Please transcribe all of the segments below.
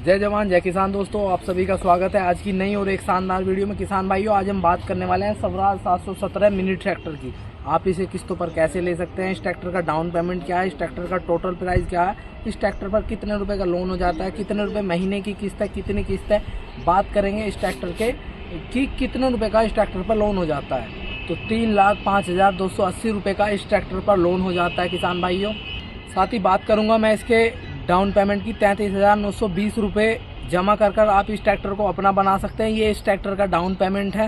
जय जवान जय किसान। दोस्तों आप सभी का स्वागत है आज की नई और एक शानदार वीडियो में। किसान भाइयों, आज हम बात करने वाले हैं स्वराज 717 मिनी ट्रैक्टर की। आप इसे किस्तों पर कैसे ले सकते हैं, इस ट्रैक्टर का डाउन पेमेंट क्या है, इस ट्रैक्टर का टोटल प्राइस क्या है, इस ट्रैक्टर पर कितने रुपए का लोन हो जाता है, कितने रुपए महीने की किस्त है, कितनी किस्त है। बात करेंगे इस ट्रैक्टर के कि कितने रुपए का इस ट्रैक्टर पर लोन हो जाता है। तो 3,05,280 रुपये का इस ट्रैक्टर पर लोन हो जाता है किसान भाइयों। साथ ही बात करूँगा मैं इसके डाउन पेमेंट की 33,920 रुपये जमा कर आप इस ट्रैक्टर को अपना बना सकते हैं। ये इस ट्रैक्टर का डाउन पेमेंट है।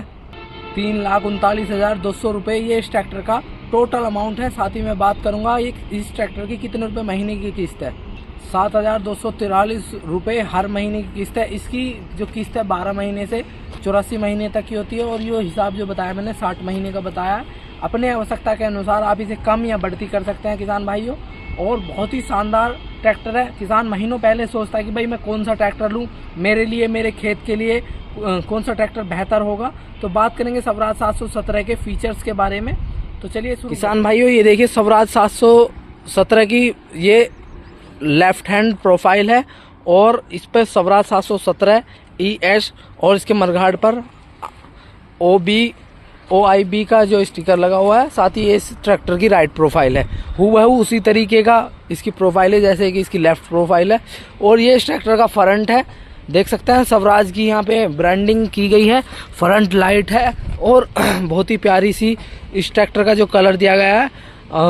3,39,200 रुपये ये इस ट्रैक्टर का टोटल अमाउंट है। साथ ही मैं बात करूंगा इस ट्रैक्टर की कितने रुपए महीने की किस्त है। 7,243 रुपये हर महीने की किस्त है। इसकी जो किस्त है 12 महीने से 84 महीने तक की होती है और ये हिसाब जो बताया मैंने 60 महीने का बताया। अपने आवश्यकता के अनुसार आप इसे कम या बढ़ती कर सकते हैं किसान भाइयों। और बहुत ही शानदार ट्रैक्टर है। किसान महीनों पहले सोचता है कि भाई मैं कौन सा ट्रैक्टर लूं, मेरे लिए, मेरे खेत के लिए कौन सा ट्रैक्टर बेहतर होगा। तो बात करेंगे स्वराज 717 के फीचर्स के बारे में। तो चलिए किसान भाइयों, ये देखिए स्वराज 717 की ये लेफ्ट हैंड प्रोफाइल है और इस पर स्वराज 717 ES और इसके मरघाट पर OIB का जो स्टिकर लगा हुआ है। साथ ही इस ट्रैक्टर की राइट प्रोफाइल है, हूबहू उसी तरीके का इसकी प्रोफाइल है जैसे कि इसकी लेफ्ट प्रोफाइल है। और ये इस ट्रैक्टर का फ्रंट है, देख सकते हैं स्वराज की यहाँ पे ब्रांडिंग की गई है। फ्रंट लाइट है और बहुत ही प्यारी सी इस ट्रैक्टर का जो कलर दिया गया है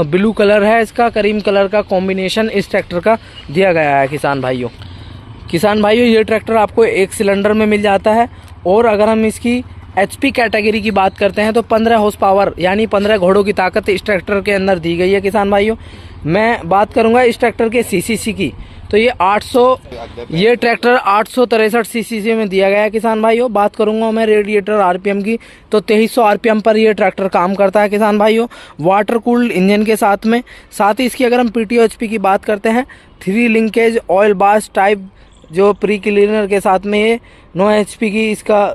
ब्लू कलर है। इसका करीम कलर का कॉम्बिनेशन इस ट्रैक्टर का दिया गया है किसान भाइयों। ये ट्रैक्टर आपको 1 सिलेंडर में मिल जाता है। और अगर हम इसकी HP कैटेगरी की बात करते हैं तो 15 हॉर्स पावर यानी 15 घोड़ों की ताकत इस ट्रैक्टर के अंदर दी गई है किसान भाइयों। मैं बात करूंगा इस ट्रैक्टर के CCC की, तो ये ट्रैक्टर 863 CCC में दिया गया है किसान भाइयों। बात करूंगा मैं रेडिएटर RPM की, तो 2300 RPM पर ये ट्रैक्टर काम करता है किसान भाइयों, वाटर कूल्ड इंजन के साथ में। साथ ही इसकी अगर हम PTO HP की बात करते हैं, 3 लिंकेज ऑयल बास टाइप जो प्री क्लीनर के साथ में ये 9 HP की इसका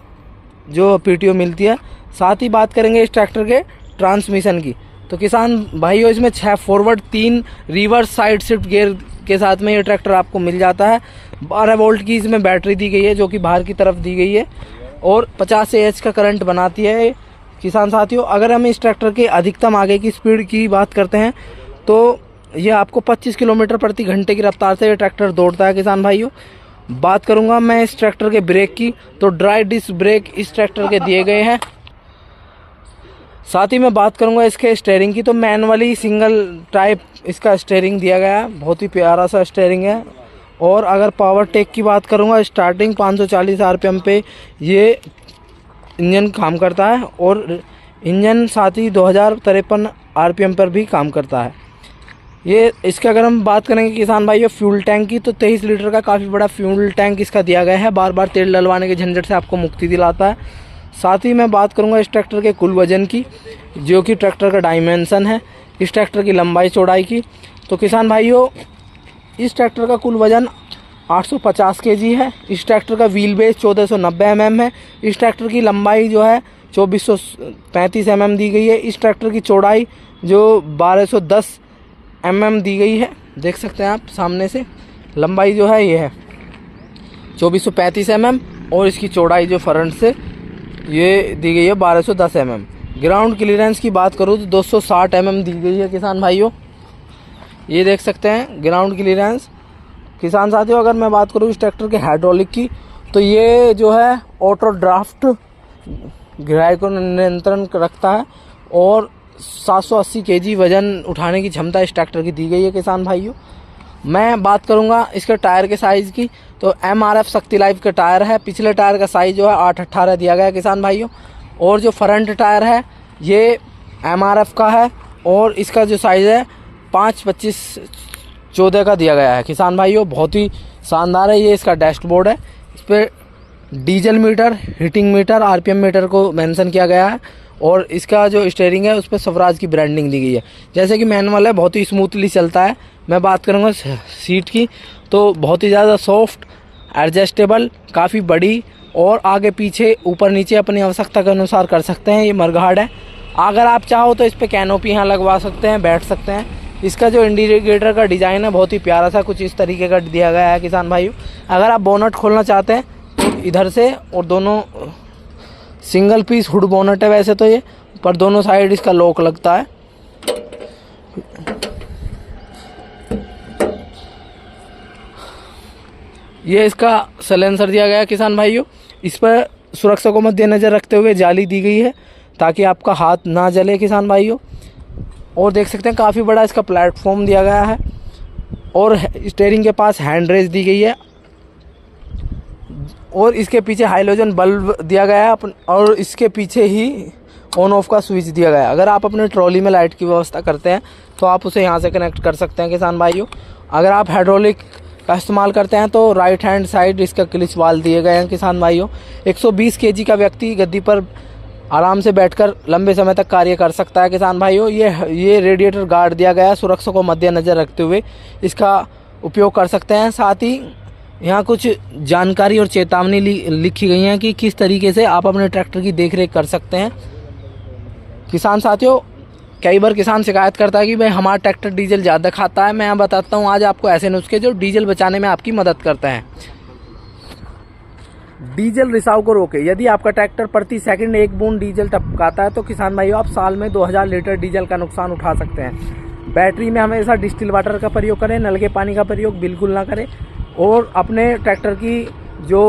जो PTO मिलती है। साथ ही बात करेंगे इस ट्रैक्टर के ट्रांसमिशन की, तो किसान भाइयों इसमें 6 forward 3 reverse side shift gear के साथ में ये ट्रैक्टर आपको मिल जाता है। 12 वोल्ट की इसमें बैटरी दी गई है जो कि बाहर की तरफ दी गई है और 50 AH का करंट बनाती है किसान साथियों। अगर हम इस ट्रैक्टर के अधिकतम आगे की स्पीड की बात करते हैं तो ये आपको 25 किलोमीटर प्रति घंटे की रफ्तार से ये ट्रैक्टर दौड़ता है किसान भाइयों। बात करूंगा मैं इस ट्रैक्टर के ब्रेक की, तो ड्राई डिस्क ब्रेक इस ट्रैक्टर के दिए गए हैं। साथ ही मैं बात करूंगा इसके स्टीयरिंग की, तो मैनुअली सिंगल टाइप इसका स्टीयरिंग दिया गया है, बहुत ही प्यारा सा स्टीयरिंग है। और अगर पावर टेक की बात करूंगा, स्टार्टिंग 540 RPM पे ये इंजन काम करता है और इंजन साथ ही 2053 RPM पर भी काम करता है। ये इसके अगर हम बात करेंगे किसान भाइयों फ्यूल टैंक की, तो 23 लीटर का काफ़ी बड़ा फ्यूल टैंक इसका दिया गया है, बार बार तेल डलवाने के झंझट से आपको मुक्ति दिलाता है। साथ ही मैं बात करूंगा इस ट्रैक्टर के कुल वजन की, जो कि ट्रैक्टर का डायमेंशन है इस ट्रैक्टर की लंबाई चौड़ाई की। तो किसान भाइयों इस ट्रैक्टर का कुल वजन 850 kg है। इस ट्रैक्टर का व्हील बेस 1490 mm है। इस ट्रैक्टर की लंबाई जो है 2435 mm दी गई है। इस ट्रैक्टर की चौड़ाई जो 1210 mm दी गई है, देख सकते हैं आप सामने से। लंबाई जो है ये है 2435 mm और इसकी चौड़ाई जो फ्रंट से ये दी गई है 1210 mm। ग्राउंड क्लियरेंस की बात करूँ तो 260 mm दी गई है किसान भाइयों। ये देख सकते हैं ग्राउंड क्लियरेंस। किसान साथियों अगर मैं बात करूँ इस ट्रैक्टर के हाइड्रोलिक की, तो ये जो है ऑटो ड्राफ्ट गहराई को नियंत्रण रखता है और 780 kg वजन उठाने की क्षमता इस ट्रैक्टर की दी गई है किसान भाइयों। मैं बात करूंगा इसके टायर के साइज़ की, तो MRF शक्ति लाइफ के टायर है। पिछले टायर का साइज़ जो है 8/18 दिया गया है किसान भाइयों। और जो फ्रंट टायर है ये MRF का है और इसका जो साइज़ है 5/25/14 का दिया गया है किसान भाइयों। बहुत ही शानदार है। ये इसका डैशबोर्ड है, इस पर diesel meter, heating meter, RPM meter को मेंशन किया गया है और इसका जो स्टीयरिंग है उस पर स्वराज की ब्रांडिंग दी गई है। जैसे कि मैनुअल है, बहुत ही स्मूथली चलता है। मैं बात करूँगा सीट की, तो बहुत ही ज़्यादा सॉफ्ट, एडजस्टेबल, काफ़ी बड़ी और आगे पीछे ऊपर नीचे अपनी आवश्यकता के अनुसार कर सकते हैं। ये मरघाट है। अगर आप चाहो तो इस पर कैनोपी यहाँ लगवा सकते हैं, बैठ सकते हैं। इसका जो इंडिकेटर का डिज़ाइन है बहुत ही प्यारा सा कुछ इस तरीके का दिया गया है किसान भाइयों। अगर आप बोनट खोलना चाहते हैं तो इधर से, और दोनों सिंगल पीस हुड बोनट है वैसे तो ये, पर दोनों साइड इसका लॉक लगता है। ये इसका सलेंसर दिया गया है किसान भाइयों। इस पर सुरक्षा को मद्देनजर रखते हुए जाली दी गई है ताकि आपका हाथ ना जले किसान भाइयों। और देख सकते हैं काफ़ी बड़ा इसका प्लेटफॉर्म दिया गया है और स्टीयरिंग के पास हैंड रेस्ट दी गई है और इसके पीछे हाइलोजन बल्ब दिया गया है और इसके पीछे ही ऑन ऑफ का स्विच दिया गया है। अगर आप अपने ट्रॉली में लाइट की व्यवस्था करते हैं तो आप उसे यहाँ से कनेक्ट कर सकते हैं किसान भाइयों। अगर आप हाइड्रोलिक का इस्तेमाल करते हैं तो राइट हैंड साइड इसका क्लिच वाल दिए गए हैं किसान भाइयों। 120 केजी का व्यक्ति गद्दी पर आराम से बैठकर लंबे समय तक कार्य कर सकता है किसान भाइयों। ये रेडिएटर गार्ड दिया गया है, सुरक्षा को मद्देनजर रखते हुए इसका उपयोग कर सकते हैं। साथ ही यहाँ कुछ जानकारी और चेतावनी लिखी गई हैं कि किस तरीके से आप अपने ट्रैक्टर की देखरेख कर सकते हैं। किसान साथियों, कई बार किसान शिकायत करता है कि भाई हमारा ट्रैक्टर डीजल ज़्यादा खाता है। मैं बताता हूँ आज आपको ऐसे नुस्खे जो डीजल बचाने में आपकी मदद करते हैं। डीजल रिसाव को रोके। यदि आपका ट्रैक्टर प्रति सेकंड 1 बूंद डीजल टपकाता है तो किसान भाइयों आप साल में 2000 लीटर डीजल का नुकसान उठा सकते हैं। बैटरी में हमेशा डिस्टिल वाटर का प्रयोग करें, नल के पानी का प्रयोग बिल्कुल ना करें। और अपने ट्रैक्टर की जो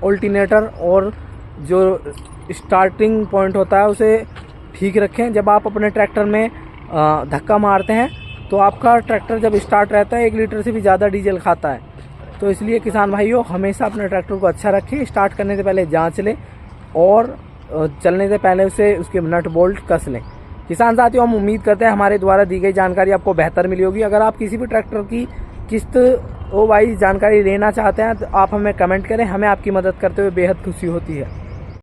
ऑल्टरनेटर और जो स्टार्टिंग पॉइंट होता है उसे ठीक रखें। जब आप अपने ट्रैक्टर में धक्का मारते हैं तो आपका ट्रैक्टर जब स्टार्ट रहता है 1 लीटर से भी ज़्यादा डीजल खाता है। तो इसलिए किसान भाइयों हमेशा अपने ट्रैक्टर को अच्छा रखें, स्टार्ट करने से पहले जांच लें और चलने से पहले उसके नट बोल्ट कस लें। किसान साथियों, हम उम्मीद करते हैं हमारे द्वारा दी गई जानकारी आपको बेहतर मिली होगी। अगर आप किसी भी ट्रैक्टर की किस्त वाइज जानकारी लेना चाहते हैं तो आप हमें कमेंट करें, हमें आपकी मदद करते हुए बेहद खुशी होती है।